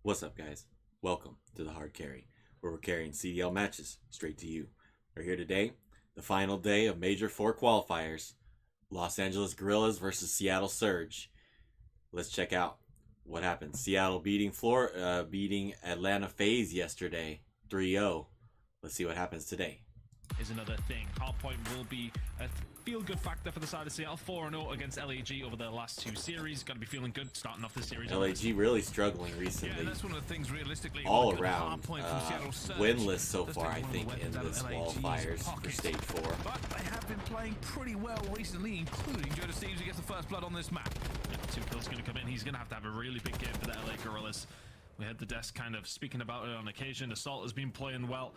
What's up, guys? Welcome to the Hard Carry, where we're carrying CDL matches straight to you. We're here today, the final day of Major 4 qualifiers, Los Angeles Guerillas versus Seattle Surge. Let's check out what happened. Seattle beating Atlanta FaZe yesterday, 3-0. Let's see what happens today. Is another thing. Hardpoint will be a feel-good factor for the side of Seattle. 4-0 against LAG over the last two series. Got to be feeling good starting off this series. LAG really struggling recently. Yeah, that's one of the things realistically. All around, winless so far, I think, in this qualifiers for Stage 4. But they have been playing pretty well recently, including Joe Deceives, who gets the first blood on this map. Yeah, 2 kills going to come in. He's going to have a really big game for the LA Guerillas. We had the desk kind of speaking about it on occasion. Assault has been playing well.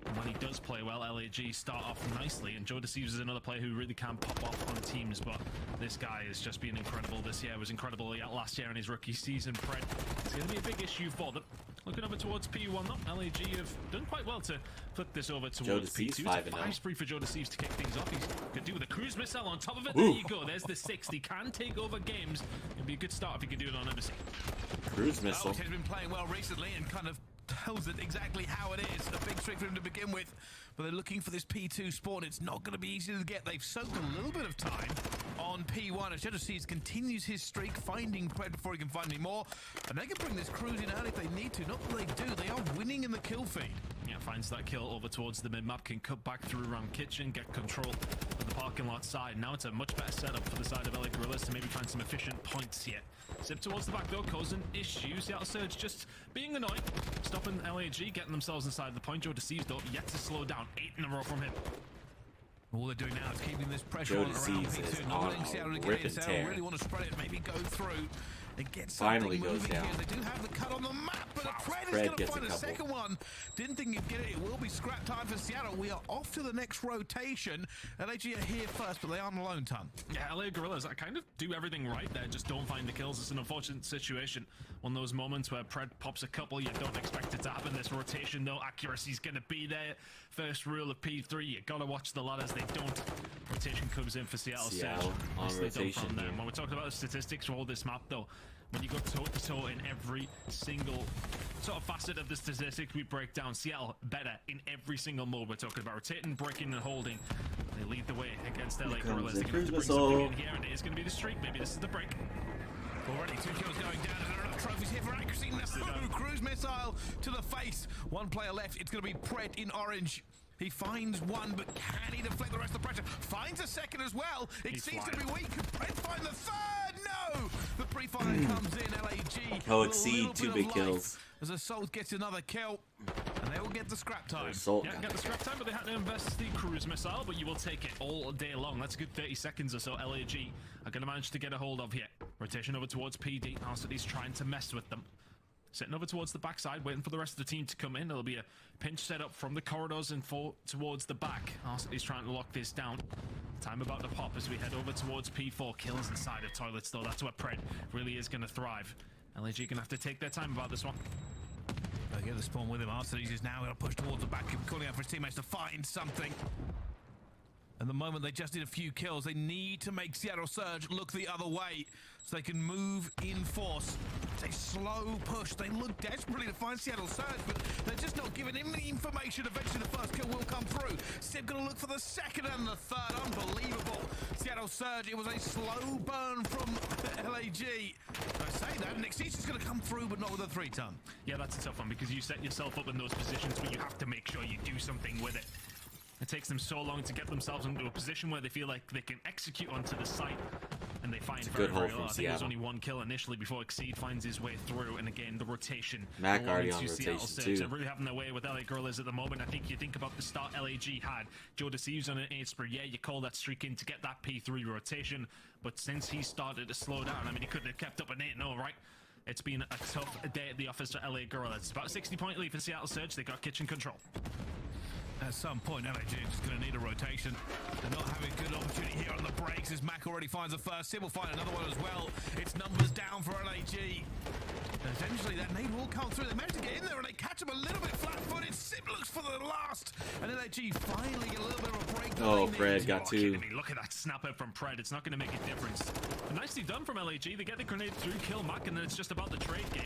And when he does play well, LAG start off nicely, and Joe Deceives is another player who really can pop off on teams, but this guy has just been incredible this year. It was incredible last year in his rookie season. Pred, it's going to be a big issue for them. Looking over towards P1 though, LAG have done quite well to flip this over towards P2. It's a 5 spree for Joe Deceives to kick things off. He's could do with a cruise missile on top of it. There you go, there's the 6. He can take over games. It'd be a good start if he could do it on Embassy. Cruise missile. He's been playing well recently and kind of tells it exactly how it is. A big streak for him to begin with, but they're looking for this P2 spawn. It's not going to be easy to get. They've soaked a little bit of time on P1 as Joe Deceives continues his streak, finding Pred before he can find any more, and they can bring this cruise in early if they need to. Not that they do. They are winning in the kill feed. Yeah, finds that kill over towards the mid-map, can cut back through around kitchen, get control of the parking lot side. Now it's a much better setup for the side of LA Guerillas to maybe find some efficient points here. Zip towards the back door, causing issues. Seattle Surge just being annoyed, stopping LAG, getting themselves inside the point. Joe Deceives though, yet to slow down. 8 in a row from him. All they're doing now is keeping this pressure on around P2. Not letting Seattle get it. Seattle really want to spread it, maybe go through. They get Finally goes down. Here. They do have the cut on the map, but Pred is going to find a second one. Didn't think he'd get it. It will be scrap time for Seattle. We are off to the next rotation. LAG are here first, but they aren't a lone ton. Yeah, LA Guerillas, I kind of do everything right there, just don't find the kills. It's an unfortunate situation. One of those moments where Pred pops a couple, you don't expect it to happen. This rotation, though, accuracy's going to be there. First rule of P3, you got to watch the ladders. They don't. Rotation comes in for Seattle on rotation. When we're talking about the statistics for all this map, though, when you go toe-to-toe in every single sort of facet of the statistics we break down, Seattle better in every single mode. We're talking about rotating, breaking, and holding. They lead the way against LA Guerillas. They're going to have to bring something in here, and it is going to be the streak. Maybe this is the break. Already 2 kills going down. There are enough trophies here for accuracy. No, cruise missile to the face. 1 player left. It's going to be Pred in orange. He finds one, but can he deflect the rest of the pressure? Finds a second as well. It seems to be weak. Could Pred find the third? No! The pre-fire comes in. LAG. Oh, Exceed 2 big kills. As Assault gets another kill, and they will get the scrap time. Assault. Yeah, get the scrap time, but they had to invest the cruise missile, but you will take it all day long. That's a good 30 seconds or so. LAG are going to manage to get a hold of here. Rotation over towards PD. Arcity's trying to mess with them. Sitting over towards the backside, waiting for the rest of the team to come in. There'll be a pinch set up from the corridors and towards the back. Arcity's trying to lock this down. Time about to pop as we head over towards P4. Kills inside of toilets, though. That's where Pred really is going to thrive. LAG going to have to take their time about this one. They get the spawn with him. Arcity's is now going to push towards the back, calling out for his teammates to find something. At the moment, they just need a few kills. They need to make Seattle Surge look the other way so they can move in force. It's a slow push. They look desperately to find Seattle Surge, but they're just not giving him the information. Eventually, the first kill will come through. Sib going to look for the second and the third. Unbelievable. Seattle Surge, it was a slow burn from LAG. I say that, and Exceed's going to come through, but not with a 3-ton. Yeah, that's a tough one because you set yourself up in those positions where you have to make sure you do something with it. It takes them so long to get themselves into a position where they feel like they can execute onto the site, and they find very low. I think there's only 1 kill initially before Exceed finds his way through, and again, the rotation. Mac already on rotation too. They're really having their way with LA Guerillas at the moment. I think you think about the start LAG had. Joe Deceives on an 8 spree. Yeah, you call that streak in to get that P3 rotation, but since he started to slow down, I mean, he couldn't have kept up an 8-0, right? It's been a tough day at the office for LA Guerillas. It's about a 60-point lead for Seattle Surge. They got kitchen control. At some point, LAG is going to need a rotation. They're not having a good opportunity here on the breaks as Mac already finds the first. Sim will find another one as well. It's numbers down for LAG. Eventually, that nade will come through. They manage to get in there and they catch him a little bit flat-footed. Sim looks for the last. And LAG finally get a little bit of a break. Oh, Pred got 2. Look at that snap out from Pred. It's not going to make a difference. Nicely done from LAG. They get the grenade through, kill Mac, and then it's just about the trade game.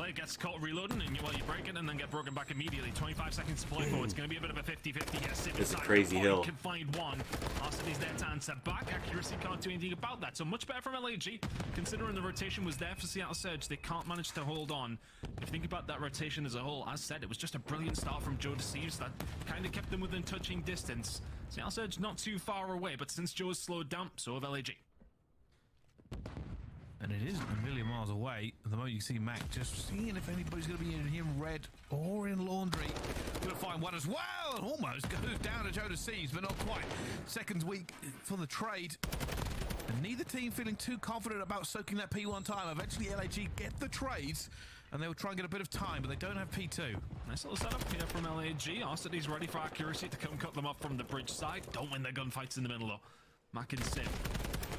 player gets caught reloading, and you break it and then get broken back immediately. 25 seconds to play for. It's going to be a bit of a 50-50. Yes, it's a crazy hill. Can find one. Arseny's there to answer back. Accuracy can't do anything about that. So much better from LAG. Considering the rotation was there for Seattle Surge, they can't manage to hold on. If you think about that rotation as a whole, as said, it was just a brilliant start from Joe Deceives that kind of kept them within touching distance. Seattle Surge not too far away, but since Joe has slowed down, so have LAG. And it isn't a million miles away. At the moment you see Mac just seeing if anybody's going to be in here in red or in laundry. Going to find one as well. Almost goes down to Joe Deceives, but not quite. Seconds weak for the trade. And neither team feeling too confident about soaking that P1 time. Eventually LAG get the trades, and they will try and get a bit of time, but they don't have P2. Nice little setup here from LAG. Arseny's ready for Accuracy to come cut them up from the bridge side. Don't win their gunfights in the middle though. Mac and Sim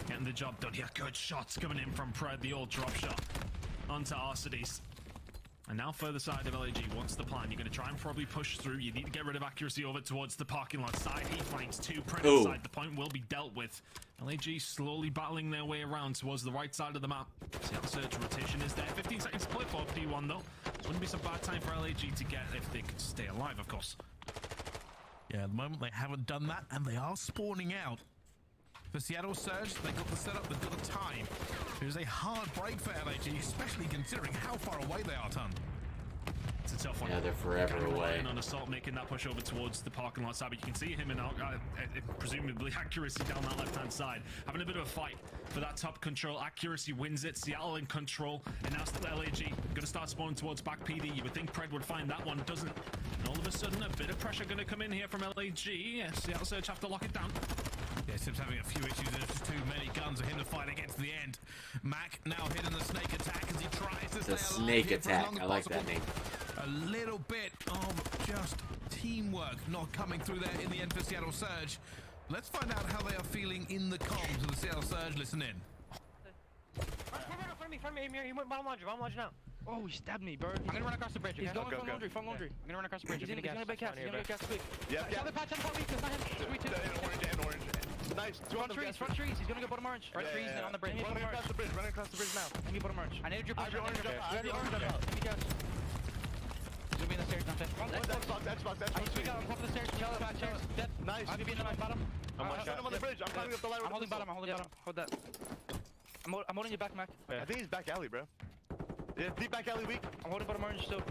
getting the job done here. Good shots coming in from Pred, the old drop shot onto Arseny's. And now further side of LAG, what's the plan? You're going to try and probably push through. You need to get rid of Accuracy over towards the parking lot side. He finds two. Pred inside. The point will be dealt with. LAG slowly battling their way around towards the right side of the map. Seattle Surge rotation is there. 15 seconds to play for P1 though. Wouldn't be some bad time for LAG to get if they could stay alive, of course. Yeah, at the moment they haven't done that, and they are spawning out. For Seattle Surge, they got the setup, they've got the time. It is a hard break for LAG, especially considering how far away they are, Ton. It's a tough one. Yeah, they're forever away. On Assault, making that push over towards the parking lot side, but you can see him and presumably Accuracy down that left-hand side, having a bit of a fight for that top control. Accuracy wins it. Seattle in control, and now LAG going to start spawning towards back PD. You would think Pred would find that one, doesn't. And all of a sudden, a bit of pressure going to come in here from LAG. Yeah, Seattle Surge have to lock it down. Yeah, Sim's having a few issues. There's just too many guns for him to fight against the end. Mac now hitting the snake attack as he tries to stay alive. The snake attack. I like possible. that name. A little bit of just teamwork not coming through there in the end for Seattle Surge. Let's find out how they are feeling in the comms of the Seattle Surge. Listen in. Front me, he went bottom launch now. Oh, he stabbed me, bro. I'm gonna run across the bridge. He's going from laundry, I'm gonna run across the bridge. He's gonna get cast, quick. Yeah. Other patch on top, it's not him. 3-2. Orange. Nice. Front trees, he's gonna go bottom orange. Right trees and on the bridge. Running across the bridge now. Give me bottom orange. I need to drip I have your orange up. Give me gas. He's gonna be in the stairs, not dead. Xbox. I see on top of the stairs, challenge, dead. Nice. I'm gonna be in the bottom. I'm sending him on the bridge. I'm climbing up the ladder. I'm holding bottom, Hold that. I'm holding you back, Mac. I think he's back alley, bro. Yeah, deep back alley weak. I'm holding bottom orange still.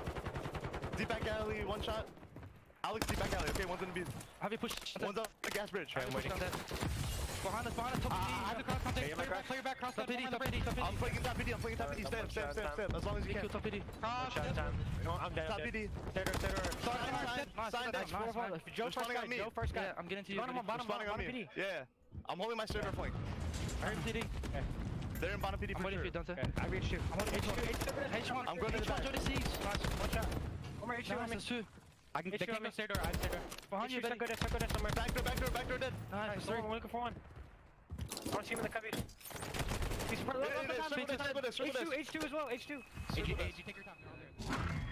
Deep back alley, one shot. Alex, deep back alley. Okay, one's gonna be. Have you pushed? One's up the gas bridge. I'm waiting. Behind us, top PD. I have to cross contact. Clear back, cross top PD. I'm flanking top PD. Stand. As long as you can. Top PD. I'm down. Top PD. Sign. Joe first guy. I'm getting to you. Bottom PD. Yeah. I'm holding my server flank. I heard PD. They're in bottom PD for sure. I reached you. I'm holding H1. I'm going to the back. One shot. One H2. I can take the stair door. Behind you, stuck good somewhere. Back door dead. Nice. I'm looking for one. I want to see him in the cubby. He's H2 as well. H2. Take your time.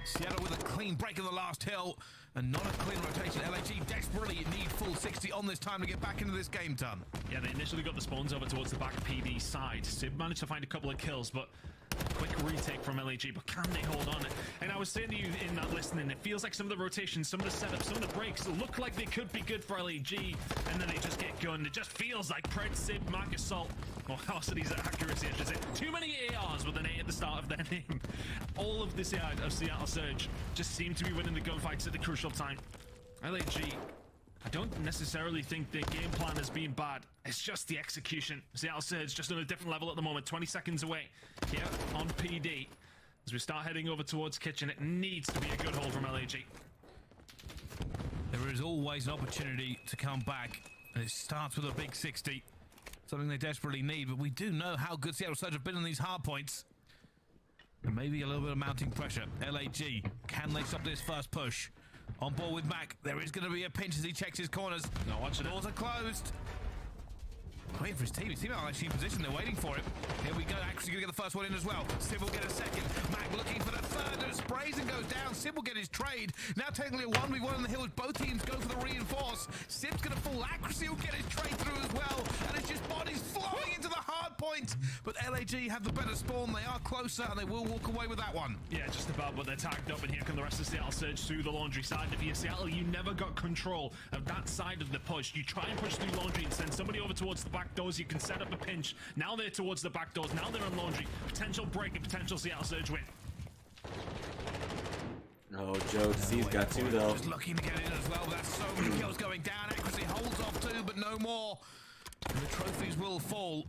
Seattle with a clean break in the last hill and not a clean rotation. LAG desperately need full 60 on this time to get back into this game, Ton. Yeah, they initially got the spawns over towards the back PD side. Sib managed to find a couple of kills, but quick retake from LAG, but can they hold on? And I was saying to you in that listening, it feels like some of the rotations, some of the setups, some of the breaks look like they could be good for LAG, and then they just get gunned. It just feels like Pred, Sib, Mark Assault, or Arseny's Accuracy, I should say. Too many ARs with an A at the start of their name. All of this side of Seattle Surge just seem to be winning the gunfights at the crucial time. LAG, I don't necessarily think the game plan has been bad. It's just the execution. Seattle Surge just on a different level at the moment. 20 seconds away here on PD. As we start heading over towards Kitchen, it needs to be a good hold from LAG. There is always an opportunity to come back, and it starts with a big 60. Something they desperately need, but we do know how good Seattle Surge have been in these hard points. And maybe a little bit of mounting pressure. LAG, can they stop this first push? On board with Mac, there is going to be a pinch as he checks his corners. No, watch it. Doors are closed. Waiting for his team. His team are actually in position. They're waiting for him. Here we go. Actually going to get the first one in as well. Sim will get a second. Mac looking for the third. And sprays and goes down. Sim will get his his trade. Now technically a 1v1 on the hill as both teams go for the reinforce. Sib's gonna full accuracy, will get his trade through as well. And it's just bodies flowing into the hard point. But LAG have the better spawn, they are closer, and they will walk away with that one. Yeah, just about, but they're tagged up, and here come the rest of Seattle Surge through the laundry side. If you're Seattle, you never got control of that side of the push. You try and push through laundry and send somebody over towards the back doors. You can set up a pinch. Now they're towards the back doors. Now they're on laundry. Potential break and potential Seattle Surge win. Oh, Joe, he's got two though. Just looking to get in as well, but that's so many kills going down. Accuracy holds off two, but no more. And the trophies will fall.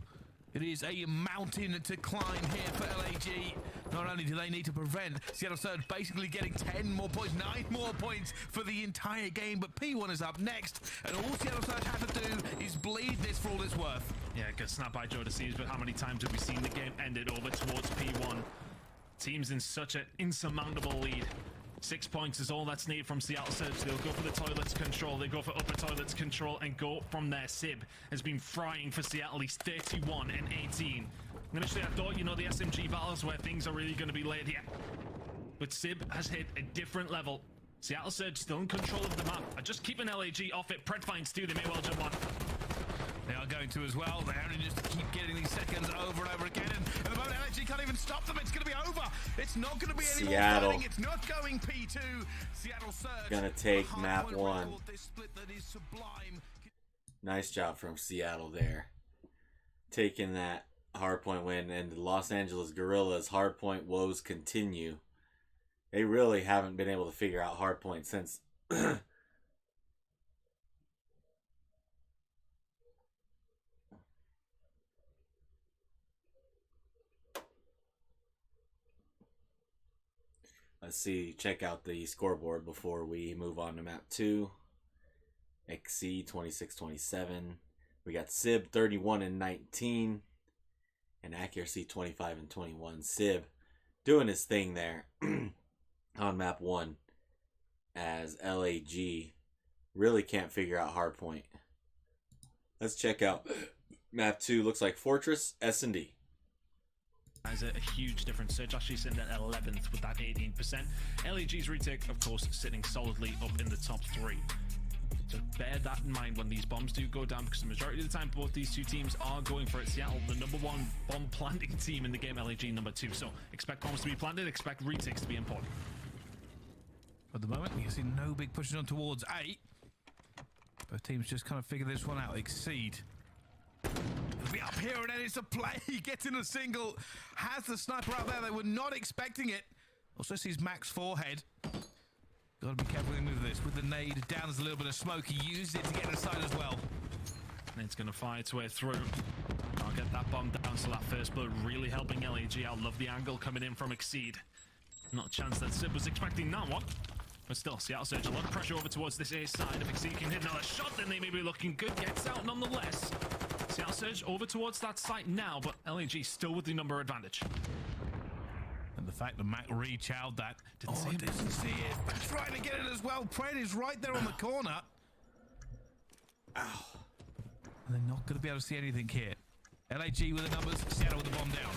It is a mountain to climb here for LAG. Not only do they need to prevent Seattle Surge basically getting 10 more points, 9 more points for the entire game, but P1 is up next, and all Seattle Surge have to do is bleed this for all it's worth. Yeah, good snap by Joe DeCease, but how many times have we seen the game ended over towards P1? Teams in such an insurmountable lead. 6 points is all that's needed from Seattle Surge. They'll go for the toilets control, they go for upper toilets control, and go from there. Sib has been frying for Seattle. He's 31 and 18. Initially, I thought, you know, the SMG battles where things are really going to be laid here. But Sib has hit a different level. Seattle Surge still in control of the map. I just keep an LAG off it. Pred finds two, they may well jump on. They are going to as well. They only just keep getting these seconds over and over again. And at the moment, LAG can't even stop them. It's going to be over. It's not going to be any more fighting. It's not going P2. Seattle Surge Gonna take map 1. This split that is sublime. Nice job from Seattle there. Taking that hardpoint win, and the Los Angeles Guerillas hardpoint woes continue. They really haven't been able to figure out hardpoint since let's see, check out the scoreboard before we move on to map 2. XC 26-27. We got Sib 31 and 19. And accuracy 25 and 21. Sib doing his thing there on map 1 as LAG really can't figure out hardpoint. Let's check out map 2. Looks like Fortress S&D. Has a huge difference. Surge actually sitting at 11th with that 18%. LAG's retake, of course, sitting solidly up in the top 3. So bear that in mind when these bombs do go down, because the majority of the time both these two teams are going for it. Seattle, the #1 bomb planting team in the game, LAG #2. So expect bombs to be planted, expect retakes to be important. At the moment, you see no big pushes on towards A. Both teams just kind of figure this one out. Exceed. It'll be up here and then it's a play. He gets in a single. Has the sniper out there. They were not expecting it. Also sees Mac's forehead. Got to be careful with this. With the nade down, there's a little bit of smoke. He used it to get inside as well. And it's going to fire its way through. I'll get that bomb down, so that first blood really helping LAG out. Love the angle coming in from Exceed. Not a chance that Sib was expecting that one. But still, Seattle Surge, a lot of pressure over towards this A side. If Exceed can hit another shot, then they may be looking good. Gets out nonetheless. Seattle Surge over towards that site now, but LAG still with the number advantage. And the fact that Mac re-chowed that. Didn't see it. Trying to get it as well. Pred is right there on the corner. Ow. And they're not going to be able to see anything here. LAG with the numbers, Seattle with the bomb down.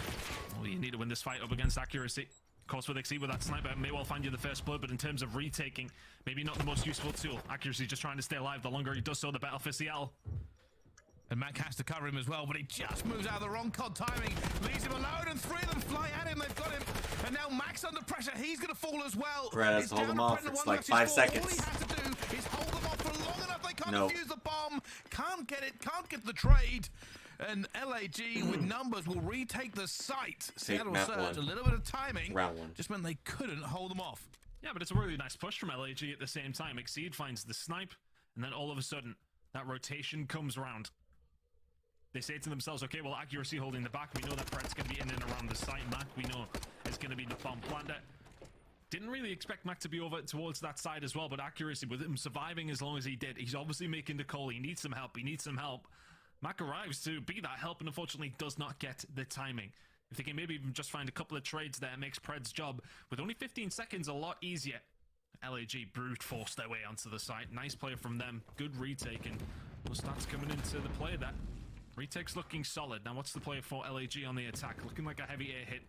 Well, you need to win this fight up against accuracy. Of course, with Exceed with that sniper, it may well find you the first blood, but in terms of retaking, maybe not the most useful tool. Accuracy just trying to stay alive. The longer he does so, the better for Seattle. And Mac has to cover him as well, but he just moves out of the wrong COD timing. Leaves him alone, and 3 of them fly at him. They've got him. And now Mac's under pressure. He's going to fall as well. Pred has to hold him off. It's like 5 seconds. All he has to do is hold them off for long enough. They can't defuse the bomb. Can't get it. Can't get the trade. And LAG with numbers will retake the site. Seattle Surge, a little bit of timing. Round 1. Just meant they couldn't hold them off. Yeah, but it's a really nice push from LAG at the same time. Exceed finds the snipe, and then all of a sudden, that rotation comes around. They say to themselves, okay, well, accuracy holding the back. We know that Pred's going to be in and around the site. Mac, we know, is going to be the bomb planter. Didn't really expect Mac to be over towards that side as well, but accuracy, with him surviving as long as he did, he's obviously making the call. He needs some help. He needs some help. Mac arrives to be that help and unfortunately does not get the timing. If they can maybe even just find a couple of trades there, it makes Pred's job with only 15 seconds a lot easier. LAG brute forced their way onto the site. Nice play from them. Good retake, and those stats coming into the play there. Retake's looking solid. Now what's the play for LAG on the attack? Looking like a heavy air hit.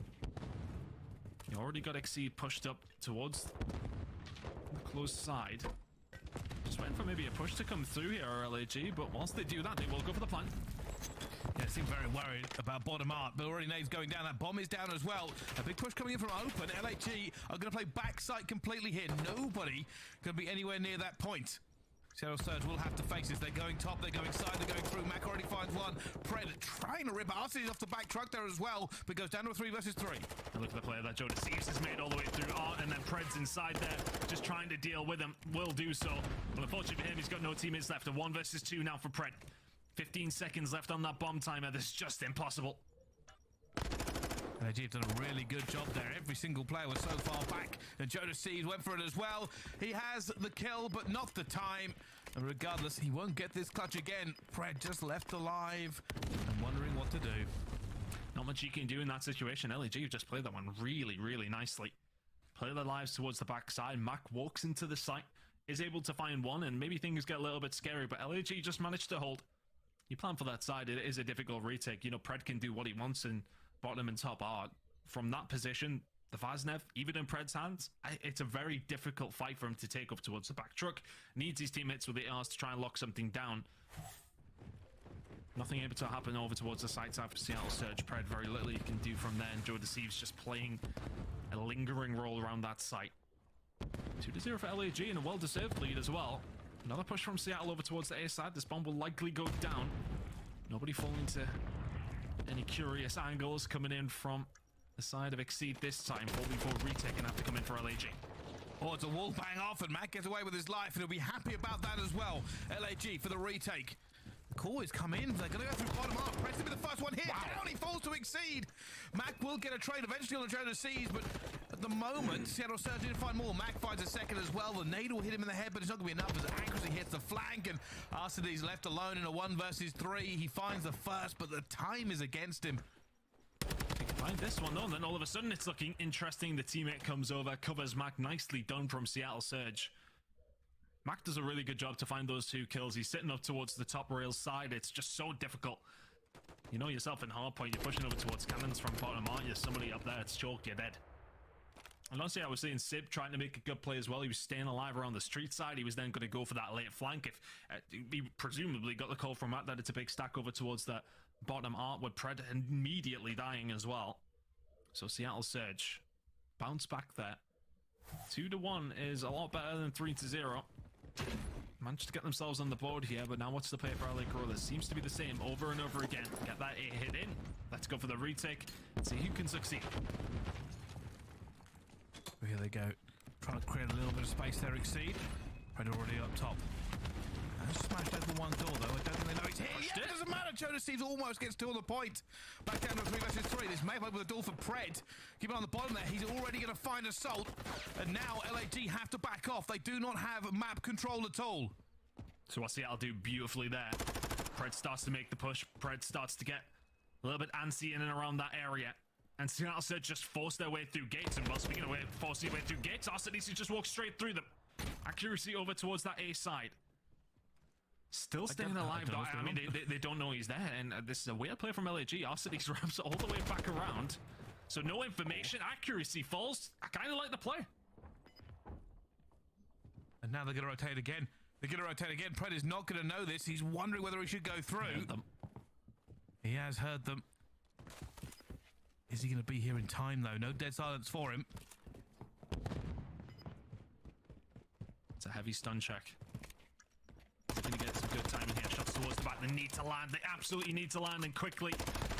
You already got Exceed pushed up towards Close side. Just waiting for maybe a push to come through here, LAG, but whilst they do that, they will go for the plant. Yeah, seem very worried about bottom art, but already nades going down. That bomb is down as well. A big push coming in from open. LAG are going to play backside completely here. Nobody going to be anywhere near that point. Seattle Surge will have to face this. They're going top, they're going side, they're going through. Mac already finds one. Pred trying to rip Arcity off the back truck there as well, but goes down to a 3 versus 3. And look at the play that Joe Deceives has made all the way through Art, and then Pred's inside there, just trying to deal with him. Will do so. But unfortunately for him, he's got no teammates left. A 1 versus 2 now for Pred. 15 seconds left on that bomb timer. This is just impossible. LAG have done a really good job there. Every single player was so far back. And Joe Deceives went for it as well. He has the kill, but not the time. And regardless, he won't get this clutch again. Pred just left alive and wondering what to do. Not much you can do in that situation. LAG have just played that one really, really nicely. Play their lives towards the backside. Mac walks into the site, is able to find one, and maybe things get a little bit scary, but LAG just managed to hold. You plan for that side, it is a difficult retake. You know, Pred can do what he wants in bottom and top art. From that position, the Vaznev, even in Pred's hands, it's a very difficult fight for him to take up towards the back truck. Needs his teammates with the ARs to try and lock something down. Nothing able to happen over towards the side side for Seattle Surge. Pred, very little he can do from there, and Joe Deceives just playing a lingering role around that site. 2-0 for LAG, and a well-deserved lead as well. Another push from Seattle over towards the A side. This bomb will likely go down. Nobody falling into any curious angles coming in from the side of Exceed this time. 4v4 retake and have to come in for LAG. Oh, it's a wall bang off, and Mac gets away with his life, and he'll be happy about that as well. LAG for the retake. The call has come in. They're going to go through bottom up. Preds to be the first one hit. Wow. Down, he falls to Exceed. Mac will get a trade eventually on the Joe Deceives, but at the moment, Seattle Surge did find more. Mac finds a second as well. The nade will hit him in the head, but it's not going to be enough as accuracy hits the flank, and Arcity's left alone in a 1 versus 3. He finds the first, but the time is against him. He can find this one though, and then all of a sudden it's looking interesting. The teammate comes over, covers Mac. Nicely done from Seattle Surge. Mac does a really good job to find those 2 kills. He's sitting up towards the top rail side. It's just so difficult. You know yourself in hardpoint, you're pushing over towards cannons from bottom, aren't you? Somebody up there, it's chalk, you're dead. And honestly, I was seeing Sib trying to make a good play as well. He was staying alive around the street side. He was then going to go for that late flank. If he presumably got the call from Matt that it's a big stack over towards that bottom art, with Pred immediately dying as well. So Seattle Surge bounce back there. 2-1 is a lot better than 3-0. Managed to get themselves on the board here, but now what's the play for LA Guerillas? Seems to be the same over and over again. Get that 8 hit in. Let's go for the retake and see who can succeed. Here they go. Trying to create a little bit of space there, Exceed. Pred already up top. And smashed open one door, though. I don't think they know it's here. Yeah, it doesn't matter. Joe Deceives almost gets 2 on the point. Back down to 3 versus 3. This may have opened the door for Pred. Keep it on the bottom there. He's already going to find Assault. And now LAG have to back off. They do not have map control at all. So what Seattle do beautifully there. Pred starts to make the push. Pred starts to get a little bit antsy in and around that area. And Seattle Surge just force their way through gates. And while speaking of forcing their way through gates, Arcity just walks straight through them. Accuracy over towards that A side. Still staying alive. I mean, they don't know he's there. And this is a weird play from LAG. Arcity wraps all the way back around. So no information. Accuracy falls. I kind of like the play. And now they're going to rotate again. They're going to rotate again. Pred is not going to know this. He's wondering whether he should go through. He has heard them. Is he going to be here in time, though? No dead silence for him. It's a heavy stun check. He's going to get some good timing here. Shots towards the back. They need to land. They absolutely need to land, and quickly.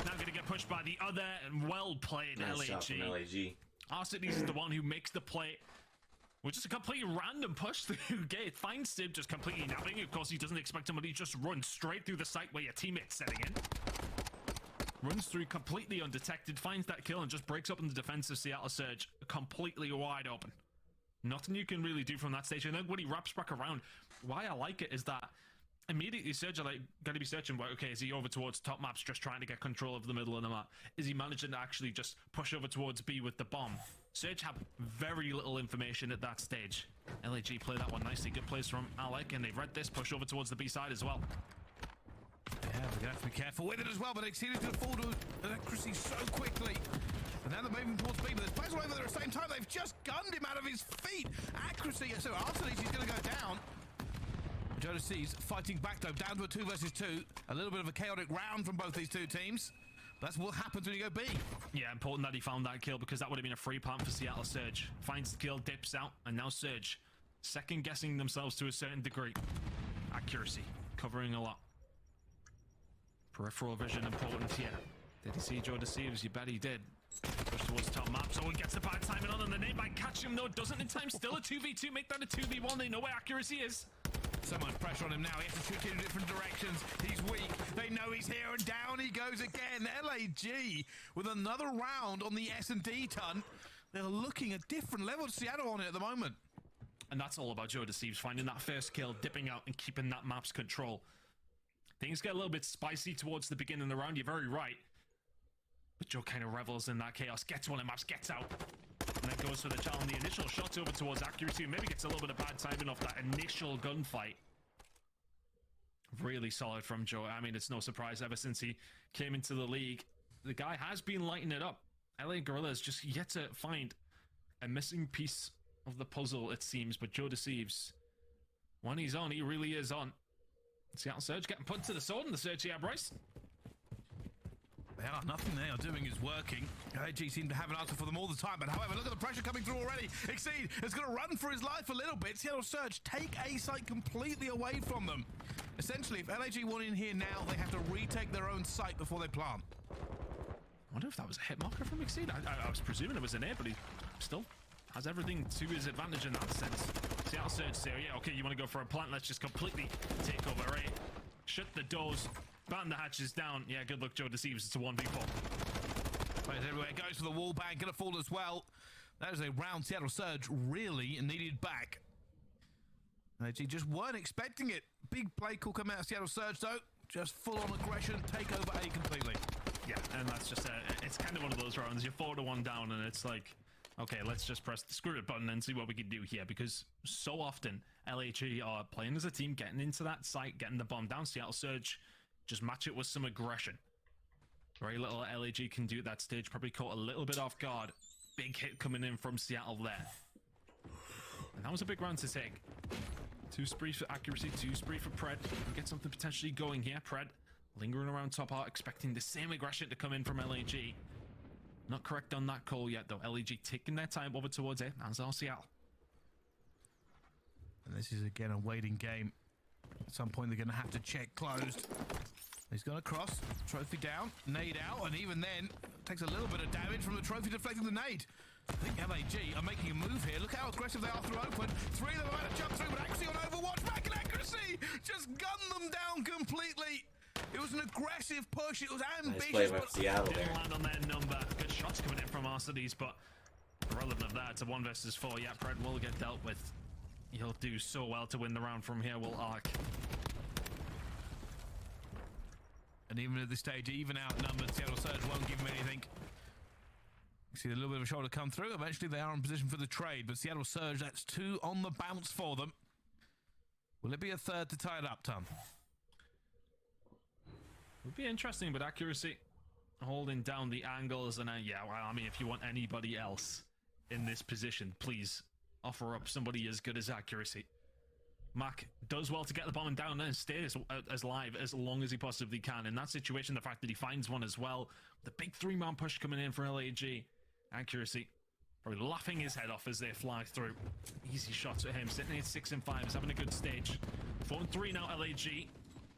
Now going to get pushed by the other, and well played, Nice LAG. shot from LAG. Arcities is the one who makes the play. Which is a completely random push through gate. Finds Sib just completely napping. Of course, he doesn't expect him, but he just runs straight through the site where your teammate's setting in. Runs through completely undetected, finds that kill, and just breaks up in the defense of Seattle Surge completely wide open. Nothing you can really do from that stage. And then when he wraps back around, why I like it is that immediately Surge are like going to be searching, well, okay, is he over towards top maps just trying to get control of the middle of the map? Is he managing to actually just push over towards B with the bomb? Surge have very little information at that stage. LAG play that one nicely. Good plays from Alec, and they've read this push over towards the B side as well. Yeah, we're going to have to be careful with it as well, but Exceed is going to fall to accuracy so quickly. And now they're moving towards B, but there's players all over there at the same time. They've just gunned him out of his feet. Accuracy, so Arsenis is going to go down. Joe Sees fighting back though, down to a 2 versus 2. A little bit of a chaotic round from both these two teams. That's what happens when you go B. Yeah, important that he found that kill because that would have been a free punt for Seattle Surge. Finds the kill, dips out, and now Surge second guessing themselves to a certain degree. Accuracy, covering a lot. Peripheral vision important here. Did he see Joe Deceives? You bet he did. Push towards top map, so he gets the bad timing on, and the nade might catch him. No, it doesn't in time. Still a 2v2. Make that a 2v1. They know where accuracy is. So much pressure on him now. He has to shoot in different directions. He's weak. They know he's here, and down he goes again. LAG with another round on the S&D ton. They're looking a different level to Seattle on it at the moment. And that's all about Joe Deceives, finding that first kill, dipping out, and keeping that map's control. Things get a little bit spicy towards the beginning of the round. You're very right. But Joe kind of revels in that chaos. Gets one of maps, gets out. And then goes for the challenge. The initial shot over towards accuracy. Maybe gets a little bit of bad timing off that initial gunfight. Really solid from Joe. I mean, it's no surprise ever since he came into the league. The guy has been lighting it up. LA Guerillas just yet to find a missing piece of the puzzle, it seems. But Joe Deceives, when he's on, he really is on. Seattle Surge getting put to the sword in the Surge here, Bryce. They are. Nothing they are doing is working. LAG seem to have an answer for them all the time, but however, look at the pressure coming through already. Exceed is going to run for his life a little bit. Seattle Surge take A site completely away from them. Essentially, if LAG want in here now, they have to retake their own site before they plant. I wonder if that was a hit marker from Exceed. I was presuming it was an air, but he still has everything to his advantage in that sense. Seattle Surge say, yeah, okay, you want to go for a plant? Let's just completely take over, right? Shut the doors. Batten the hatches down. Yeah, good luck, Joe Deceives. It's a 1v4. Players everywhere. Goes for the wall bang. Gonna fall as well. That is a round Seattle Surge really needed back. They just weren't expecting it. Big play call coming out of Seattle Surge, though. Just full-on aggression. Take over A completely. Yeah, and that's just it's kind of one of those rounds. You're 4-1 down, and it's like, okay, let's just press the screw it button and see what we can do here. Because so often, LHE are playing as a team, getting into that site, getting the bomb down. Seattle Surge just match it with some aggression. Very little LAG can do at that stage. Probably caught a little bit off guard. Big hit coming in from Seattle there. And that was a big round to take. 2 sprees for accuracy, 2 spree for Pred. Get something potentially going here. Pred lingering around top art, expecting the same aggression to come in from LAG. Not correct on that call yet, though. LAG taking their time over towards it, as are Seattle. And this is, again, a waiting game. At some point, they're going to have to check closed. He's gone across, trophy down, nade out, and even then, takes a little bit of damage from the trophy deflecting the nade. I think LAG are making a move here. Look how aggressive they are through open. 3 of them are about to jump through, but actually on Overwatch, back in accuracy! Just gunned them down completely. It was an aggressive push. It was ambitious. Nice play by Seattle there. Didn't land on their number. Good shots coming in from Arsenis, but irrelevant of that. It's a 1 versus 4. Yeah, Pred will get dealt with. He'll do so well to win the round from here, will Ark. And even at this stage, even outnumbered, Seattle Surge won't give him anything. You see a little bit of a shoulder come through. Eventually, they are in position for the trade, but Seattle Surge, that's 2 on the bounce for them. Will it be a third to tie it up, Tom? Would be interesting, but accuracy holding down the angles, and yeah, well, I mean, if you want anybody else in this position, please offer up somebody as good as accuracy. Mac does well to get the bomb down and stay as live as long as he possibly can. In that situation, the fact that he finds one as well, the big 3-man push coming in for LAG. Accuracy probably laughing his head off as they fly through. Easy shots at him, sitting at 6 and 5, is having a good stage. 4 and 3 now, LAG.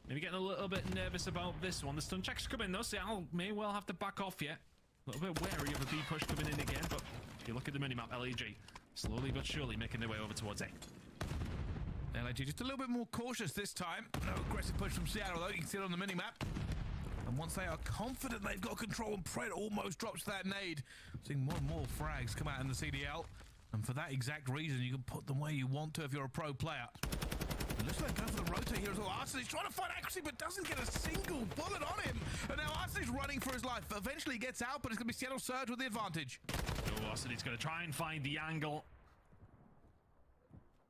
Maybe getting a little bit nervous about this one. The stun checks come in though, Seattle may well have to back off yet. A little bit wary of a B push coming in again, but if you look at the minimap, LAG slowly but surely making their way over towards A. LAG just a little bit more cautious this time. No aggressive push from Seattle though, you can see it on the minimap. And once they are confident they've got control, and Pred almost drops that nade. Seeing more and more frags come out in the CDL. And for that exact reason, you can put them where you want to if you're a pro player. It looks like going for the rotate here as well. Arsenis trying to find accuracy, but doesn't get a single bullet on him. And now Arsenis running for his life. Eventually gets out, but it's going to be Seattle Surge with the advantage. Oh, Arsenis going to try and find the angle.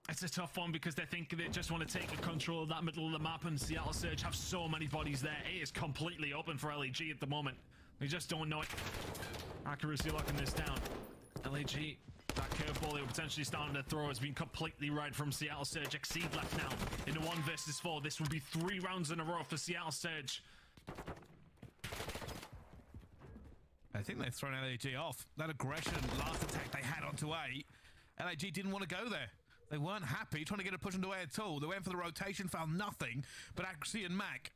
It's a tough one because they think they just want to take control of that middle of the map, and Seattle Surge have so many bodies there. A is completely open for LEG at the moment. They just don't know it. Accuracy locking this down. LAG, that curveball they were potentially starting to throw has been completely read from Seattle Surge. Exceed left now in a 1 versus 4. This will be 3 rounds in a row for Seattle Surge. I think they've thrown LAG off. That aggression last attack they had onto A, LAG didn't want to go there. They weren't happy trying to get a push into A at all. They went for the rotation, found nothing but Accuracy and Mac.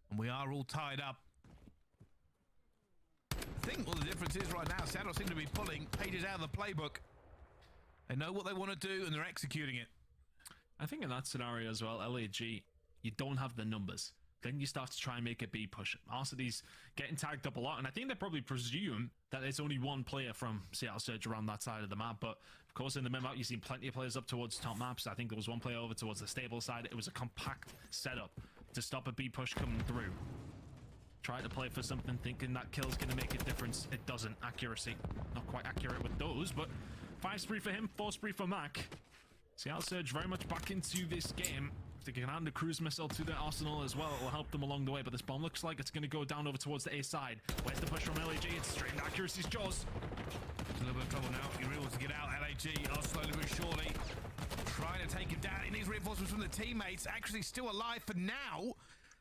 And we are all tied up. I think what the difference is right now, Seattle seem to be pulling pages out of the playbook. They know what they want to do and they're executing it. I think in that scenario as well, LAG, you don't have the numbers. Then you start to try and make a B push. Arcity's getting tagged up a lot, and I think they probably presume that there's only one player from Seattle Surge around that side of the map. But of course, in the mid map, you've seen plenty of players up towards top maps. I think there was one player over towards the stable side. It was a compact setup to stop a B push coming through. Try to play for something, thinking that kill's going to make a difference. It doesn't. Accuracy, not quite accurate with those, but 5 spree for him, 4 spree for Mac. Seattle Surge very much back into this game. If they can hand a cruise missile to their arsenal as well, it will help them along the way. But this bomb looks like it's going to go down over towards the A side. Where's the push from LAG? It's straight into Accuracy's jaws. It's a little bit of trouble now. You're able to get out. LAG are slowly but surely trying to take him down. He needs reinforcements from the teammates. Accuracy's still alive for now,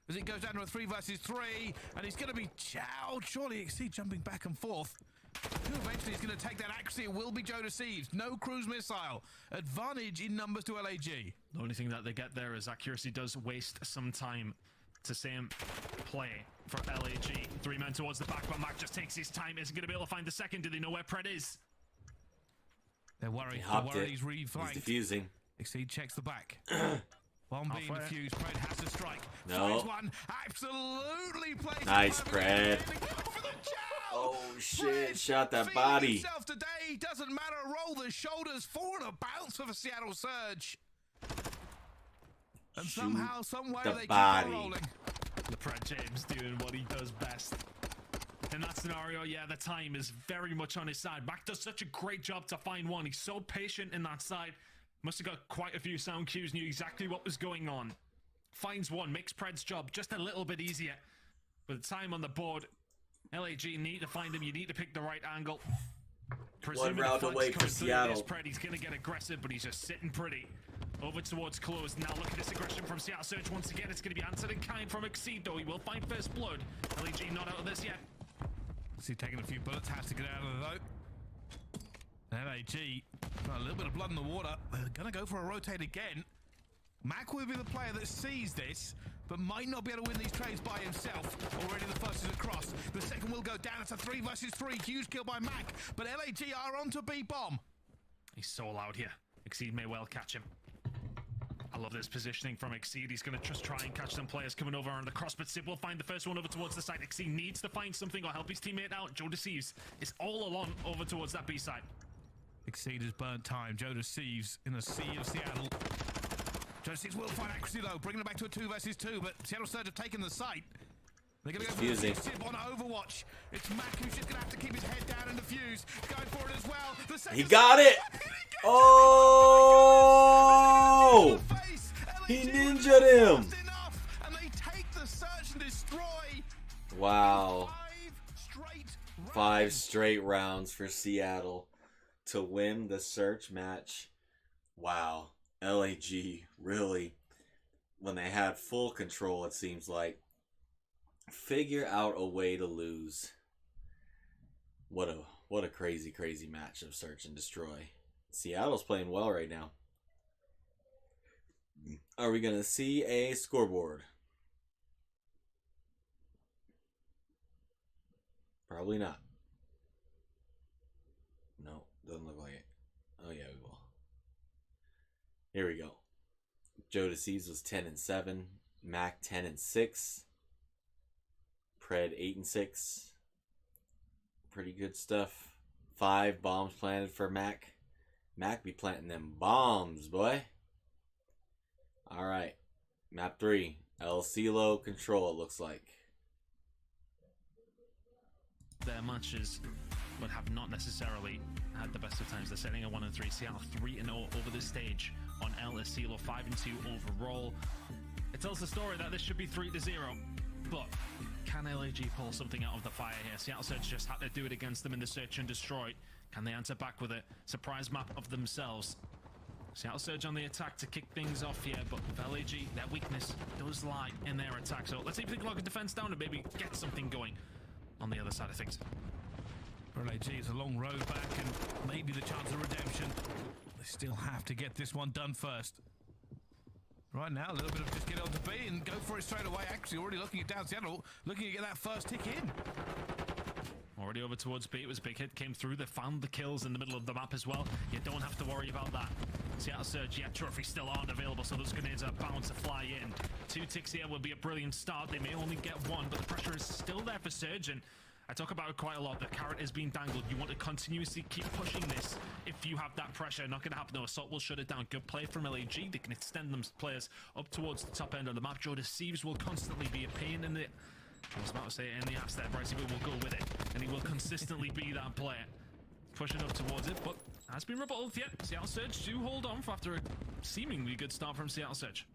as it goes down to a 3 versus 3, and he's going to be chowed. Surely Exceed jumping back and forth. Who eventually is going to take that Accuracy? It will be Joe Deceives. No cruise missile. Advantage in numbers to LAG. The only thing that they get there is Accuracy does waste some time to same play for LAG. 3 men towards the back, but Mac just takes his time. Isn't going to be able to find the second. Do they know where Pred is? They're worried. He hopped he's reflanked. He's defusing. Exceed checks the back. Bomb being defused. Pred has to strike. No. Finds one. Absolutely plays. Nice, Pred. Oh shit! Shot that body. Himself today. Doesn't matter. Roll the shoulders forward. A bounce for the Seattle Surge. And somehow, someway, they keep on rolling. Pred James doing what he does best. In that scenario, yeah, the time is very much on his side. Mac does such a great job to find one. He's so patient in that side. Must have got quite a few sound cues, knew exactly what was going on. Finds one, makes Pred's job just a little bit easier. With the time on the board, LAG need to find him. You need to pick the right angle. One round away for Seattle. Pred, he's going to get aggressive, but he's just sitting pretty. Over towards close. Now look at this aggression from Seattle Surge. Once again, it's going to be answered in kind from Exceed, though. He will find first blood. LAG not out of this yet. See, taking a few bullets, has to get out of it, though. LAG, got a little bit of blood in the water. They're going to go for a rotate again. Mac will be the player that sees this, but might not be able to win these trades by himself. Already the first is across. The second will go down. It's a 3 versus 3. Huge kill by Mac, but LAG are on to B-bomb. He's so loud here. Exceed may well catch him. I love this positioning from Exceed. He's going to just try and catch some players coming over on the cross, but Sib will find the first one over towards the side. Exceed needs to find something or help his teammate out. Joe Deceives is all alone over towards that B side. Exceed has burnt time. Joe Deceives in the sea of Seattle. Joe Deceives will find Accuracy, though, bringing it back to a 2 versus 2, but Seattle Surge have taken the site. They're going to go for Sib on Overwatch. It's Mac who's just going to have to keep his head down and defuse. Going for it as well. He got it! Oh! He ninja'd him! And they take the Surge and destroy. Wow. 5 straight rounds for Seattle to win the search match. Wow. LAG really, when they had full control, it seems like, figure out a way to lose. What a crazy match of search and destroy. Seattle's playing well right now. Are we gonna see a scoreboard? Probably not. No, doesn't look like it. Oh yeah, we will. Here we go. Joe Deceives was 10-7. Mac 10-6. Pred 8-6. Pretty good stuff. 5 bombs planted for Mac. Mac be planting them bombs, boy. Alright. Map 3. El Cielo Control, it looks like. Their matches, but have not necessarily had the best of times. They're setting a 1-3. Seattle 3-0 over this stage on El Cielo, 5-2 overall. It tells the story that this should be 3-0, but Can LAG pull something out of the fire here? Seattle Surge just had to do it against them in the search and destroy. Can they answer back with a surprise map of themselves? Seattle Surge on the attack to kick things off here, but with LAG, their weakness does lie in their attack. So let's see if they can lock a defense down and maybe get something going on the other side of things. For LAG, it's a long road back and maybe the chance of redemption. They still have to get this one done first. Right now, a little bit of just get on to B and go for it straight away. Actually, already looking at down Seattle, looking to get that first tick in. Already over towards B. It was a big hit, came through. They found the kills in the middle of the map as well. You don't have to worry about that. Seattle Surge, yeah, trophies still aren't available, so those grenades are bound to fly in. 2 ticks here will be a brilliant start. They may only get 1, but the pressure is still there for Surge, and I talk about it quite a lot. The carrot is being dangled. You want to continuously keep pushing this if you have that pressure. Not going to happen. No, Assault will shut it down. Good play from LAG. They can extend them players up towards the top end of the map. Joe Deceives will constantly be a pain in the... I was about to say in the ass there. Brycey Boom will go with it, and he will consistently be that player. Pushing up towards it, but has been rebutted yet. Seattle Surge do hold on for after a seemingly good start from Seattle Surge.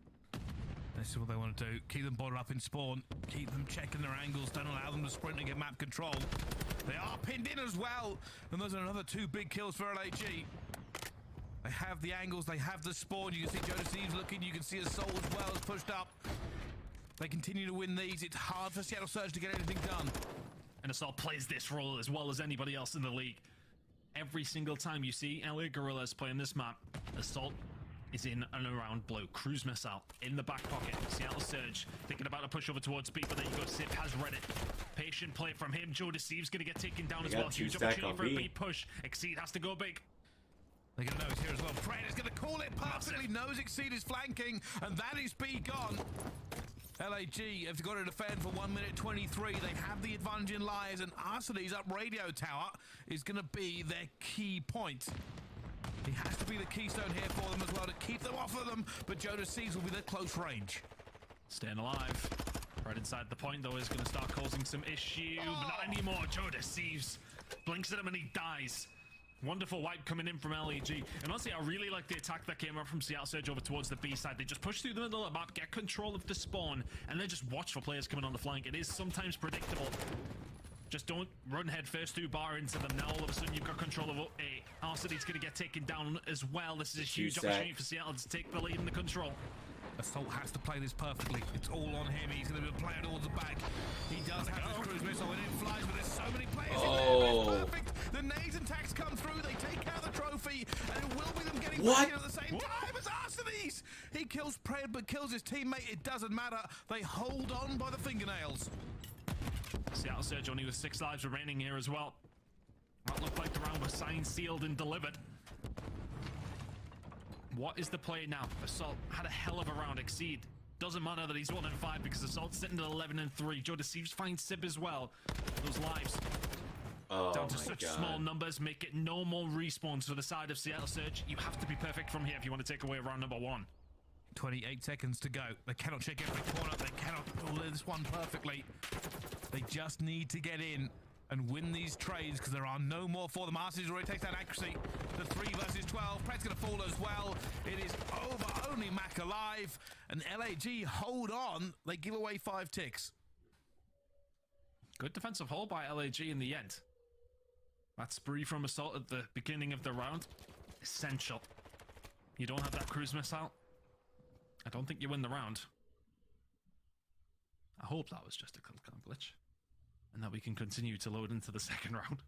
This is what they want to do. Keep them bottled up in spawn. Keep them checking their angles. Don't allow them to sprint and get map control. They are pinned in as well. And those are another 2 big kills for LAG. They have the angles. They have the spawn. You can see Joe Deceives looking. You can see Assault as well as pushed up. They continue to win these. It's hard for Seattle Surge to get anything done. And Assault plays this role as well as anybody else in the league. Every single time you see LA Guerillas playing this map, Assault is in and around blue. Cruise missile in the back pocket. Seattle Surge thinking about a push over towards B, but there you go. Sip has read it. Patient play from him. Joe Deceives going to get taken down as well. Huge opportunity for a B push. Exceed has to go big. They're going to know it's here as well. Fred is going to call it perfectly. Knows Exceed is flanking, and that is B gone. LAG have got to defend for 1 minute 23. They have the advantage in lives, and Arseny's up radio tower is going to be their key point. He has to be the keystone here for them as well to keep them off of them, but Joe Deceives will be their close range. Staying alive. Right inside the point, though, is going to start causing some issue, but not anymore. Joe Deceives blinks at him and he dies. Wonderful wipe coming in from LAG. And honestly, I really like the attack that came up from Seattle Surge over towards the B side. They just push through the middle of the map, get control of the spawn, and then just watch for players coming on the flank. It is sometimes predictable. Just don't run head first through bar into them. Now all of a sudden you've got control of A. Arseny's going to get taken down as well. This is a huge opportunity for Seattle to take the lead in the control. Assault has to play this perfectly. It's all on him. He's going to be playing towards the back. He does have this cruise missile and it flies, but there's so many players in there. It's perfect. The nades and tacks come through. They take out the trophy, and it will be them getting back in at the same time as Arseny's. He kills Pred, but kills his teammate. It doesn't matter. They hold on by the fingernails. Seattle Surge only with 6 lives remaining here as well. That looked like the round was signed, sealed, and delivered. What is the play now? Assault had a hell of a round. Exceed. Doesn't matter that he's 1-5 because Assault's sitting at 11-3. Joe Deceives finds Sib as well. Those lives down to such small numbers make it no more respawns for the side of Seattle Surge. You have to be perfect from here if you want to take away round number 1. 28 seconds to go. They cannot check every corner. They cannot pull this one perfectly. They just need to get in and win these trades because there are no more for them. Arseny's already takes that accuracy. The 3 versus 12. Pred's going to fall as well. It is over. Only Mac alive. And LAG hold on. They give away 5 ticks. Good defensive hold by LAG in the end. That spree from Assault at the beginning of the round. Essential. You don't have that cruise missile. I don't think you win the round. I hope that was just a glitch. And that we can continue to load into the second round.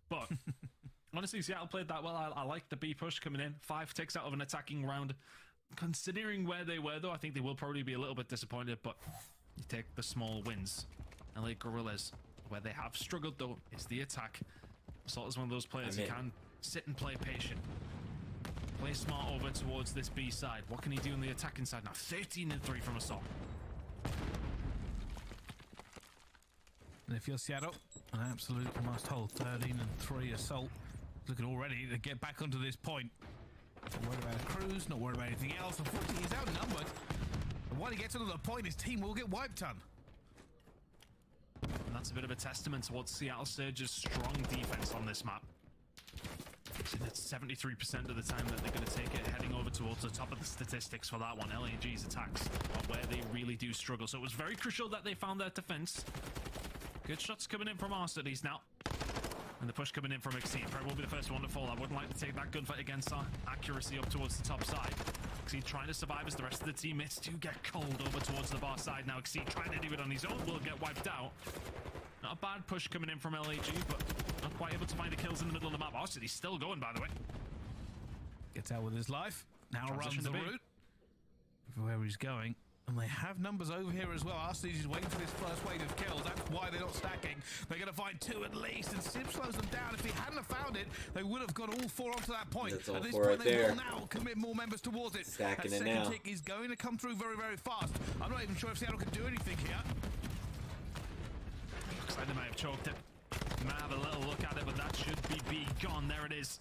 But honestly, Seattle played that well. I like the B push coming in. 5 ticks out of an attacking round. Considering where they were, though, I think they will probably be a little bit disappointed. But you take the small wins. LA Guerillas, where they have struggled, though, is the attack. Assault is one of those players who can sit and play patient. Play smart over towards this B side. What can he do on the attacking side now? 13-3 from Assault. And if you're Seattle, an absolute must hold. 13-3 Assault. Looking already to get back onto this point. Not worried about a cruise, not worried about anything else. Unfortunately, he's outnumbered. And when he gets onto the point, his team will get wiped on. And that's a bit of a testament to what Seattle Surge's strong defense on this map. So that's 73% of the time that they're going to take it, heading over towards the top of the statistics for that one. LAG's attacks are where they really do struggle. So it was very crucial that they found their defense. Good shots coming in from our studies now. And the push coming in from Exceed. Probably will be the first one to fall. I wouldn't like to take that gunfight against our accuracy up towards the top side. Exceed trying to survive as the rest of the teammates do get cold over towards the bar side. Now Exceed trying to do it on his own will get wiped out. Not a bad push coming in from LAG, but not quite able to find the kills in the middle of the map. Our City's still going, by the way. Gets out with his life. Now Transition runs the to B. route for where he's going. And they have numbers over here as well. Arsenal is waiting for this first wave of kills. That's why they're not stacking. They're going to find 2 at least. And Sib slows them down. If he hadn't have found it, they would have got all 4 onto that point. That's all At this 4 point, right they there. will now commit more members towards it. Stacking that it second now. tick is going to come through very, very fast. I'm not even sure if Seattle can do anything here. Looks like they might have choked it. They might have a little look at it, but that should be B gone. There it is.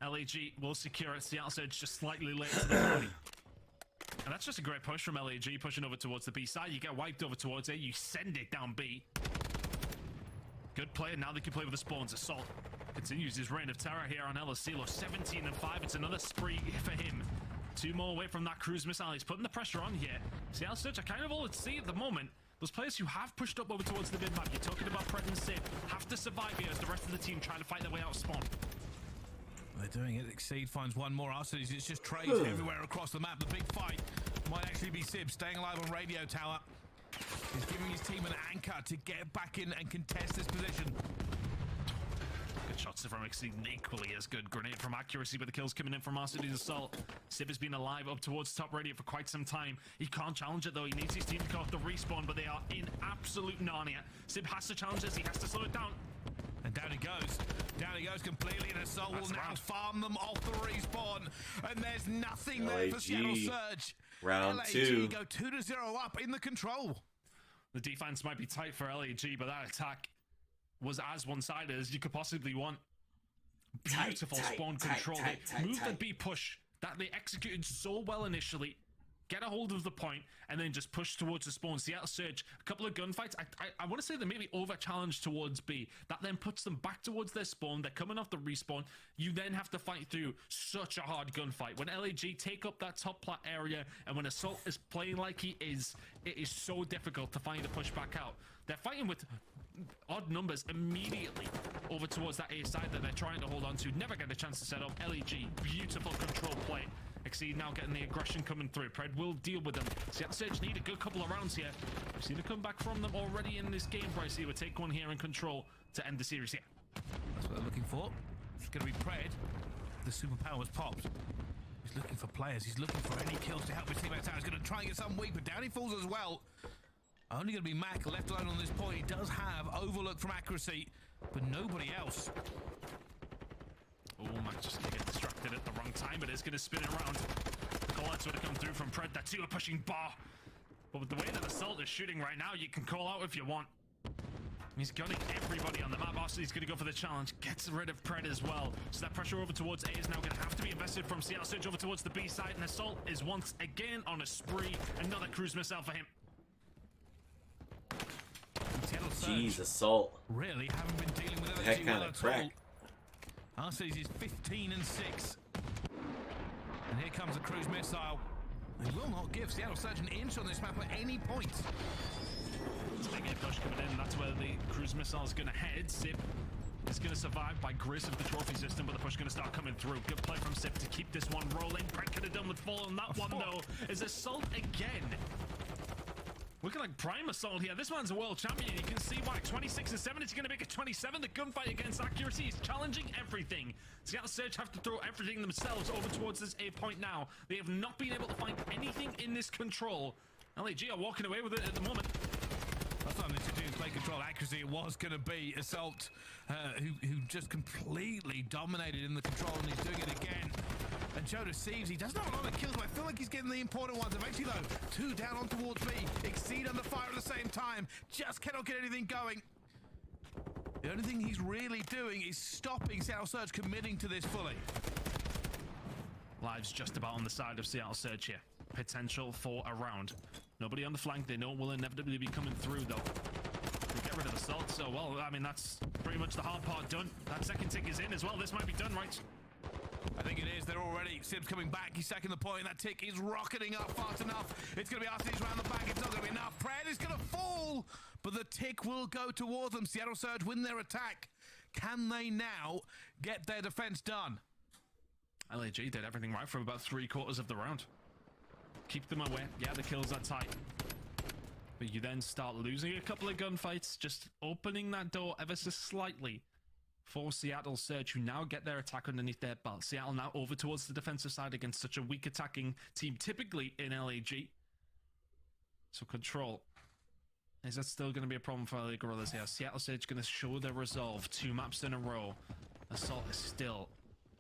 LAG will secure it. Seattle Surge just slightly late to the party. And that's just a great push from LAG, pushing over towards the B side. You get wiped over towards A, you send it down B. Good play, and now they can play with the spawns. Assault continues his reign of terror here on LSClo. 17 and 5, it's another spree for him. 2 more away from that cruise missile. He's putting the pressure on here. Seattle Surge are kind of all at sea at the moment. Those players who have pushed up over towards the mid-map, you're talking about Pred and Sid, have to survive here as the rest of the team trying to fight their way out of spawn. They're doing it. Exceed finds one more. Arsenal, it's just trades everywhere across the map. The big fight might actually be Sib staying alive on radio tower. He's giving his team an anchor to get back in and contest this position. Good shots from Exceed, equally as good. Grenade from accuracy, but the kills coming in from Arsenal's assault. Sib has been alive up towards top radio for quite some time. He can't challenge it though. He needs his team to go off the respawn, but they are in absolute Narnia. Sib has to challenge this. He has to slow it down. And down he goes. Down he goes completely, and Assault will now farm them off the respawn. And there's nothing there for Seattle Surge. Round LAG 2. go 2-0 up in the control. The defense might be tight for LAG, but that attack was as one-sided as you could possibly want. Beautiful spawn control. They moved the B push that they executed so well initially. Get a hold of the point and then just push towards the spawn. Seattle Surge, a couple of gunfights. I want to say they maybe over-challenged towards B. That then puts them back towards their spawn. They're coming off the respawn. You then have to fight through such a hard gunfight. When LAG take up that top plat area and when Assault is playing like he is, it is so difficult to find a push back out. They're fighting with odd numbers immediately over towards that A side that they're trying to hold on to. Never get a chance to set up. LAG, beautiful control play. Exceed now getting the aggression coming through. Pred will deal with them. Seattle Surge need a good couple of rounds here. We've seen a comeback from them already in this game. Bryce here would take one here in control to end the series here. That's what they're looking for. It's going to be Pred. The superpower's popped. He's looking for players. He's looking for any kills to help his teammates out. He's going to try and get some weak, but down he falls as well. Only going to be Mac left alone on this point. He does have overlook from accuracy, but nobody else. Oh, Mac just going to get distracted at the wrong time, but it's going to spin it around. The call-outs would have come through from Pred. That 2 are pushing bar. But with the way that Assault is shooting right now, you can call out if you want. He's gunning everybody on the map. Arsenal is going to go for the challenge. Gets rid of Pred as well. So that pressure over towards A is now going to have to be invested from Seattle Surge over towards the B side. And Assault is once again on a spree. Another cruise missile for him. Jeez, Assault. Really haven't been dealing with The heck LG kind well of at all. crack. Arsenal is 15 and 6. And here comes a cruise missile. They will not give Seattle Surge an inch on this map at any point. It's a big push coming in. That's where the cruise missile is going to head. Sip is going to survive by grace of the trophy system, but the push is going to start coming through. Good play from Sip to keep this one rolling. Brent could have done with fall on that one, though. Is Assault again. Looking like prime Assault here. This man's a world champion. You can see why. 26 and 7. It's going to make it 27. The gunfight against accuracy is challenging everything. Seattle Surge have to throw everything themselves over towards this A point now. They have not been able to find anything in this control. LAG are walking away with it at the moment. Last time they did play control accuracy, it was going to be Assault, who just completely dominated in the control, and he's doing it again. And Joe deceives. He doesn't have a lot of kills, but I feel like he's getting the important ones. Eventually, though, 2 down on towards B. Exceed under fire at the same time. Just cannot get anything going. The only thing he's really doing is stopping Seattle Surge committing to this fully. Lives just about on the side of Seattle Surge here. Potential for a round. Nobody on the flank. They know will inevitably be coming through, though. They get rid of Assault, so, well, I mean, that's pretty much the hard part done. That second tick is in as well. This might be done, right? I think it is. They're already. Sib's coming back. He's second the point. That tick is rocketing up fast enough. It's going to be Arsenal's round the back. It's not going to be enough. Pred is going to fall. but the tick will go toward them. Seattle Surge win their attack. Can they now get their defense done? LAG did everything right for about 3/4 of the round. Keep them away. Yeah, the kills are tight. But you then start losing a couple of gunfights, just opening that door ever so slightly for Seattle Surge, who now get their attack underneath their belt. Seattle now over towards the defensive side against such a weak attacking team, typically in LAG. So control. Is that still going to be a problem for LA Guerillas here? Seattle Surge going to show their resolve 2 maps in a row. Assault is still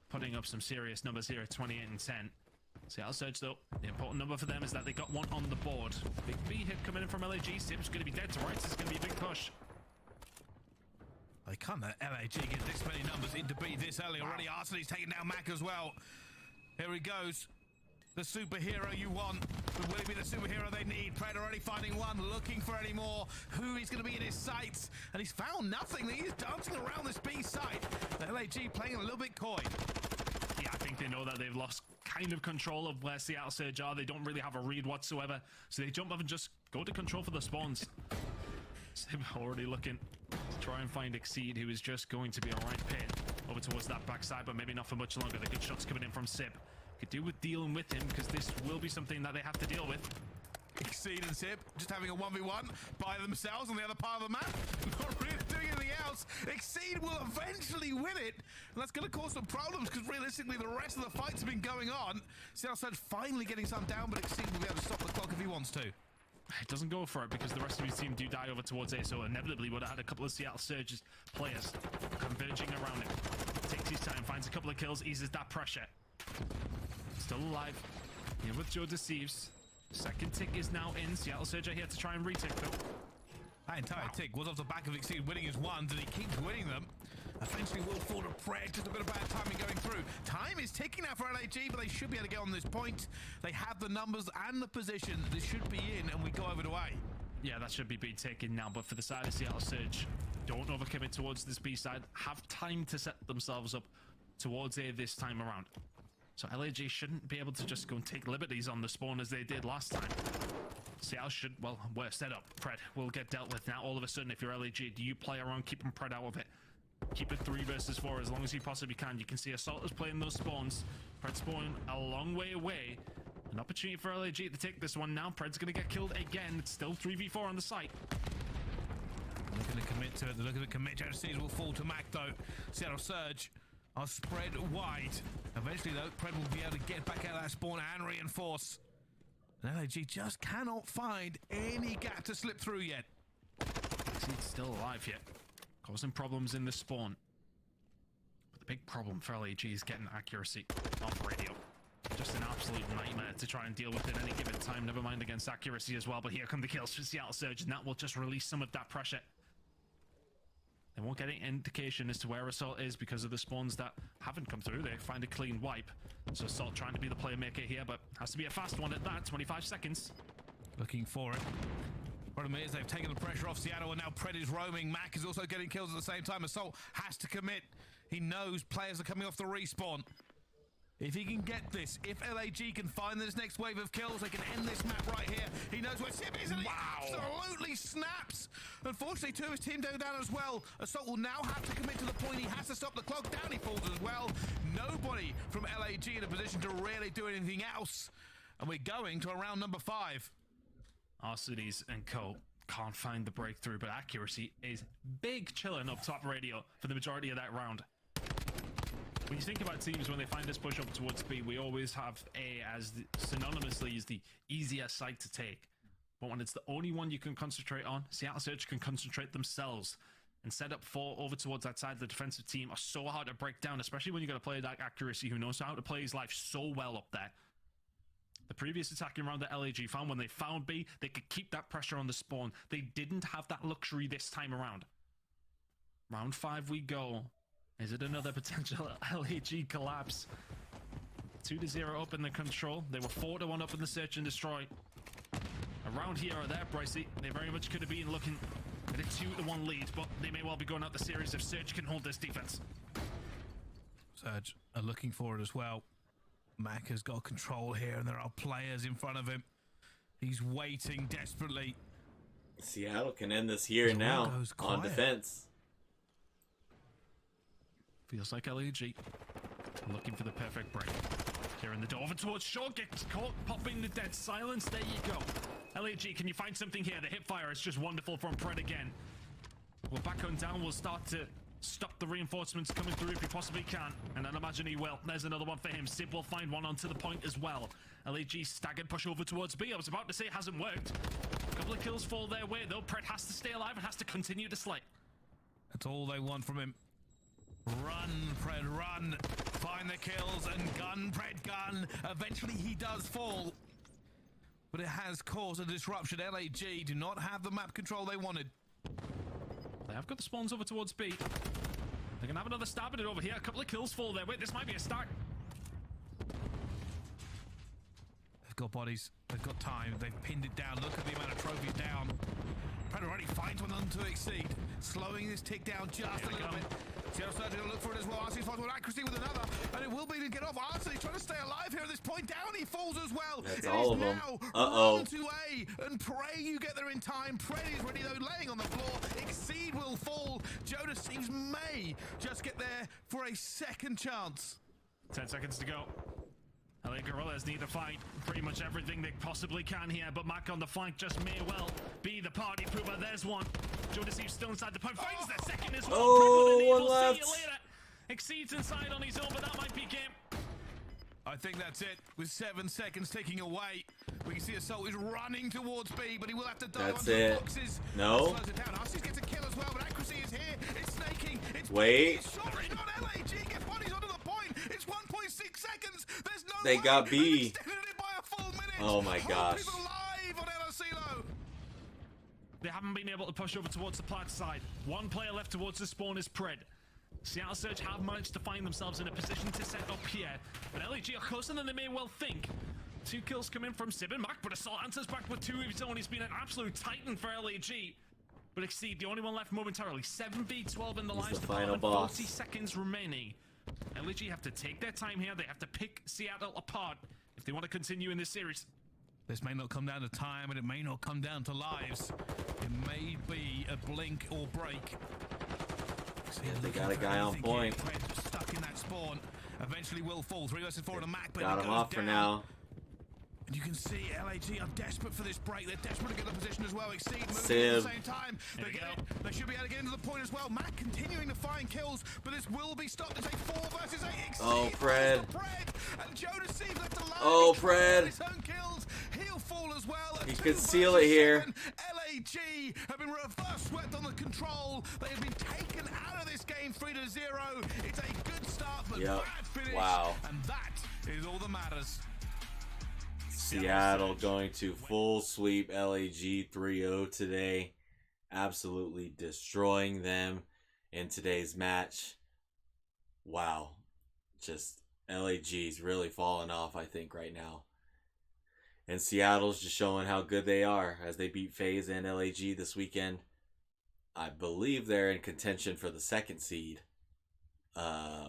putting up some serious numbers here at 28 and 10. Seattle Surge, though, the important number for them is that they got one on the board. Big B hit coming in from LAG. Sip's going to be dead to rights. It's going to be a big push. They can't let LAG get this many numbers into B this early already. Arseny's taking down Mac as well. Here he goes. The superhero you want, but will he be the superhero they need? Pred already finding one, looking for any more. Who he's going to be in his sights, and he's found nothing. He's dancing around this B site. The LAG playing a little bit coy. Yeah, I think they know that they've lost kind of control of where Seattle Surge are. They don't really have a read whatsoever, so they jump up and just go to control for the spawns. Sib already looking to try and find Exceed, who is just going to be a right pit over towards that backside, but maybe not for much longer. The good shots coming in from Sib. Could do with dealing with him, because this will be something that they have to deal with. Exceed and Sib just having a 1v1 by themselves on the other part of the map. Not really doing anything else. Exceed will eventually win it, and that's going to cause some problems, because realistically the rest of the fights have been going on. Seattle Surge finally getting some down, but Exceed will be able to stop the clock if he wants to. It doesn't go for it because the rest of his team do die over towards A, so inevitably would have had a couple of Seattle Surge's players converging around him. Takes his time, finds a couple of kills, eases that pressure. Still alive. Here with Joe Deceives. Second tick is now in. Seattle Surge are here to try and retake though. That entire tick was off the back of Exceed winning his ones, and he keeps winning them. Eventually will fall to Pred. Just a bit of bad timing going through. Time is ticking now for LAG, but they should be able to get on this point. They have the numbers and the position. This should be in, and we go over to A. Yeah, that should be B taken now, but for the side of Seattle Surge, don't overcommit towards this B side. Have time to set themselves up towards A this time around. So LAG shouldn't be able to just go and take liberties on the spawn as they did last time. Seattle should, well, we're set up. Pred will get dealt with now. All of a sudden, if you're LAG, do you play around, keeping Pred out of it? Keep it 3 versus 4 as long as you possibly can. You can see Assault is playing those spawns. Pred spawn a long way away. An opportunity for LAG to take this one now. Pred's going to get killed again. It's still 3v4 on the site. They're looking to commit to it. They're looking to commit. Seas will fall to Mac, though. Seattle Surge are spread wide. Eventually, though, Pred will be able to get back out of that spawn and reinforce. And LAG just cannot find any gap to slip through yet. He's still alive yet, causing problems in the spawn. But the big problem for LAG is getting accuracy off radio. Just an absolute nightmare to try and deal with at any given time, never mind against accuracy as well. But here come the kills for Seattle Surge, and that will just release some of that pressure. They won't get any indication as to where Assault is because of the spawns that haven't come through. They find a clean wipe. So Assault trying to be the playmaker here, but has to be a fast one at that. 25 seconds. Looking for it. Problem is, they've taken the pressure off Seattle, and now Pred is roaming. Mac is also getting kills at the same time. Assault has to commit. He knows players are coming off the respawn. If he can get this, if LAG can find this next wave of kills, they can end this map right here. He knows where Sib is, and he absolutely snaps. Unfortunately, 2 of his team go down as well. Assault will now have to commit to the point. He has to stop the clock. Down he falls as well. Nobody from LAG in a position to really do anything else. And we're going to round number 5. Arcides and Co. can't find the breakthrough, but accuracy is big chilling up top radio for the majority of that round. When you think about teams, when they find this push up towards B, we always have A as synonymously as the easier site to take. But when it's the only one you can concentrate on, Seattle Surge can concentrate themselves and set up 4 over towards that side. The defensive team are so hard to break down, especially when you got a player like Accuracy who knows how to play his life so well up there. The previous attacking round that LAG found, when they found B, they could keep that pressure on the spawn. They didn't have that luxury this time around. Round 5 we go. Is it another potential LAG collapse? 2-0 up in the control. They were 4-1 up in the search and destroy. Around here or there, Bricey, they very much could have been looking at a 2-1 lead, but they may well be going out the series if Surge can hold this defense. Surge are looking for it as well. Mac has got control here, and there are players in front of him. He's waiting desperately. Seattle can end this here and The now world goes on quiet. defense. Feels like LAG looking for the perfect break. Here in the door over towards Shaw, gets caught popping the dead silence. There you go. LAG, can you find something here? The hip fire is just wonderful from Pred again. We're back on down. We'll start to stop the reinforcements coming through if he possibly can. And I'd imagine he will. There's another one for him. Sib will find one onto the point as well. LAG staggered push over towards B. I was about to say it hasn't worked. A couple of kills fall their way though. Pred has to stay alive and has to continue to slay. That's all they want from him. Run, Pred, run. Find the kills and gun, Pred, gun. Eventually he does fall. But it has caused a disruption. LAG do not have the map control they wanted. They have got the spawns over towards B. They can have another stab at it over here. A couple of kills fall there. Wait, this might be a start. They've got bodies. They've got time. They've pinned it down. Look at the amount of trophies down. Pred already finds one on to exceed. Slowing this tick down just a little bit. Seattle Surge going to look for it as well. RC's finds one accuracy with another. And it will be to get off. RC's trying to stay alive here at this point. Down he falls as well. That's it all is of them. now Uh-oh. run to A. And pray you get there in time. Pred is ready though, laying on the floor. Exceed will fall. Jonas seems may just get there for a second chance. 10 seconds to go. LA Guerillas need to find pretty much everything they possibly can here, but Mac on the flank just may well be the party pooper. There's one. Jonas still inside the point. Finds the second as well. Oh, Pred with an one evil. left. See you later. Exceeds inside on his own, but that might be game. I think that's it. With 7 seconds ticking away, we can see Assault is running towards B, but he will have to dive That's onto the it. boxes. No. That slows it down. Arceus gets a kill as well, but accuracy is here. It's snaking. It's Wait. It's shot. It's not LAG. Get bodies onto the point. It's 1.6 seconds. There's no They way. got B. They've extended it by a full minute. Oh my Hope gosh. is alive on LSilo. They haven't been able to push over towards the plat side. One player left towards the spawn is Pred. Seattle Surge have managed to find themselves in a position to set up here, but LAG are closer than they may well think. 2 kills come in from Sib and Mac, but Assault answers back with 2 of his own. He's been an absolute titan for LAG. But Exceed, the only one left momentarily. 7v12 in the lives the final and boss. 40 seconds remaining. LAG have to take their time here. They have to pick Seattle apart if they want to continue in this series. This may not come down to time, and it may not come down to lives. It may be a blink or break. They got a guy on point. Pred stuck in that spawn. Eventually will fall. 3 versus 4 on a Mac, but Got it him goes off for down. now. And you can see LAG are desperate for this break. They're desperate to get the position as well. Exceed moving Sib. at the same time. Here we go. They should be able to get into the point as well. Mac continuing to find kills, but this will be stopped. It's a 4 versus 8. Exceed Oh, falls Pred. for Pred. And Jonas Steve left alone. Oh, He can't Pred. get his own kills. He'll fall as well. He 2 could seal versus it here. 7. LAG have been reverse swept on the control. They have been taken out of this game 3-0. It's a good start, but Yep. bad finish. Wow. And that is all that matters. Seattle going to full sweep LAG 3-0 today. Absolutely destroying them in today's match. Wow. Just LAG's really falling off, I think, right now. And Seattle's just showing how good they are as they beat FaZe and LAG this weekend. I believe they're in contention for the 2nd seed.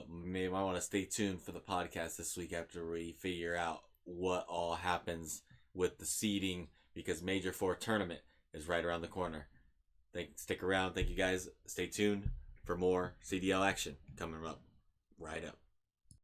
Maybe I want to stay tuned for the podcast this week after we figure out what all happens with the seeding, because Major 4 tournament is right around the corner. Stick around. Thank you guys. Stay tuned for more CDL action coming up right up.